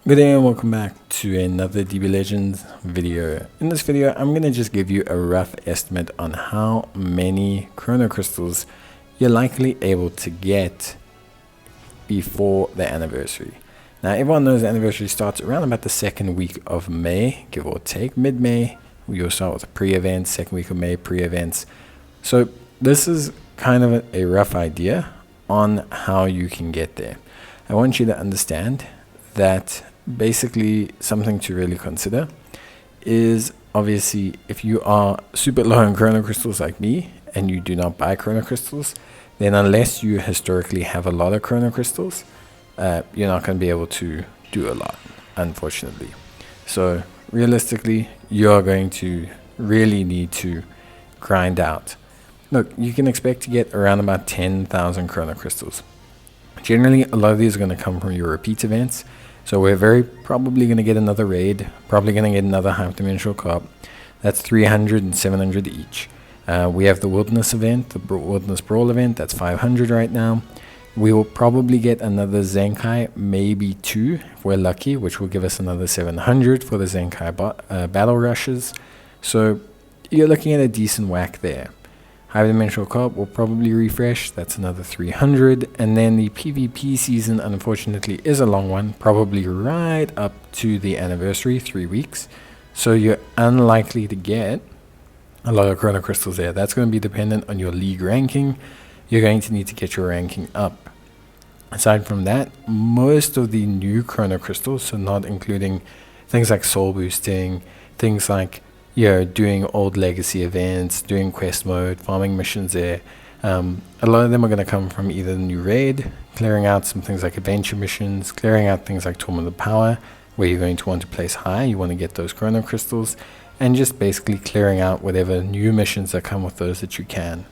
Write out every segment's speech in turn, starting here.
Good day and welcome back to another DB Legends video. In this video, I'm going to just give you a rough estimate on how many Chrono Crystals you're likely able to get before the anniversary. Now, everyone knows the anniversary starts around about the second week of May, give or take. Mid-May, you'll start with pre-events, second week of May, pre-events. So this is kind of a rough idea on how you can get there. I want you to understand that basically something to really consider is obviously if you are super low on Chrono Crystals like me and you do not buy Chrono Crystals, then unless you historically have a lot of Chrono Crystals, you're not going to be able to do a lot, unfortunately. So realistically, you're going to really need to grind out. Look, you can expect to get around about 10,000 Chrono Crystals. Generally, a lot of these are going to come from your repeat events. So we're very probably going to get another raid, probably going to get another hyperdimensional carp. That's 300 and 700 each. We have the wilderness event, the wilderness brawl event, that's 500 right now. We will probably get another Zenkai, maybe two if we're lucky, which will give us another 700 for the Zenkai battle rushes. So you're looking at a decent whack there. Hyperdimensional carp will probably refresh, that's another 300, and then the PvP season unfortunately is a long one, probably right up to the anniversary, 3 weeks, so you're unlikely to get a lot of Chrono Crystals there. That's going to be dependent on your league ranking. You're going to need to get your ranking up. Aside from that, most of the new Chrono Crystals, so not including things like soul boosting, things like doing old legacy events, doing quest mode, farming missions there. A lot of them are going to come from either the new raid, clearing out some things like adventure missions, clearing out things like Tournament of Power, where you're going to want to place high, you want to get those Chrono Crystals, and just basically clearing out whatever new missions that come with those that you can.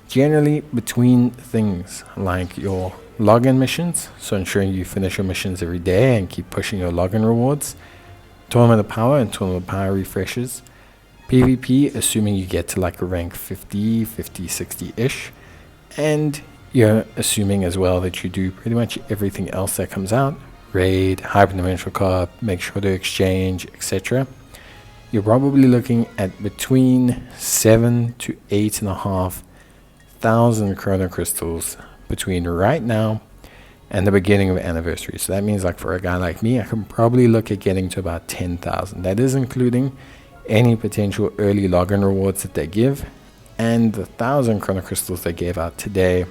Generally, between things like your login missions, so ensuring you finish your missions every day and keep pushing your login rewards, Tournament of Power and Tournament of Power refreshes, PvP, assuming you get to like a rank 50, 60-ish, and you're assuming as well that you do pretty much everything else that comes out, raid, hyperdimensional carp, make sure to exchange, etc. You're probably looking at between 7 to 8.5 thousand Chrono Crystals between right now and the beginning of anniversary. So that means like for a guy like me, I can probably look at getting to about 10,000. That is including any potential early login rewards that they give and the 1,000 Chrono Crystals they gave out today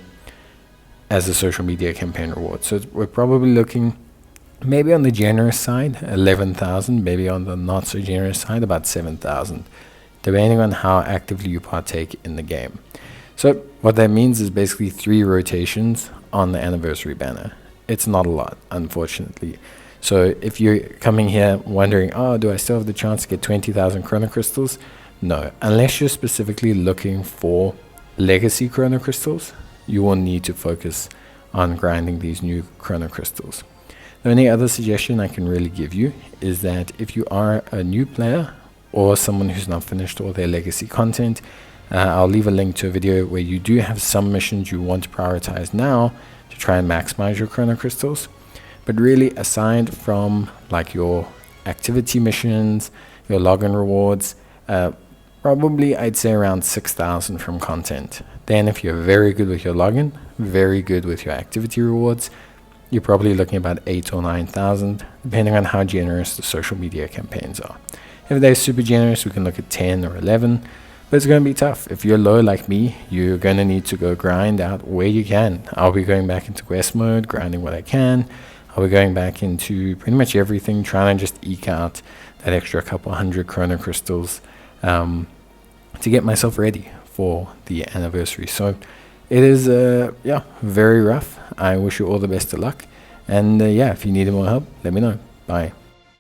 as a social media campaign reward. So we're probably looking maybe on the generous side 11,000, maybe on the not so generous side about 7,000, depending on how actively you partake in the game. So what that means is basically 3 rotations on the anniversary banner. It's not a lot, unfortunately. So if you're coming here wondering, oh, do I still have the chance to get 20,000 Chrono Crystals? No, unless you're specifically looking for legacy Chrono Crystals, you will need to focus on grinding these new Chrono Crystals. The only other suggestion I can really give you is that if you are a new player or someone who's not finished all their legacy content, I'll leave a link to a video where you do have some missions you want to prioritize now to try and maximize your Chrono Crystals. But really, aside from like your activity missions, your login rewards, probably I'd say around 6,000 from content. Then if you're very good with your login, very good with your activity rewards, you're probably looking about 8 or 9,000, depending on how generous the social media campaigns are. If they're super generous, we can look at 10 or 11, but it's going to be tough. If you're low like me, you're going to need to go grind out where you can. I'll be going back into quest mode, grinding what I can. I'll be going back into pretty much everything, trying to just eke out that extra couple hundred Chrono Crystals to get myself ready for the anniversary. So it is, very rough. I wish you all the best of luck. And if you need more help, let me know. Bye.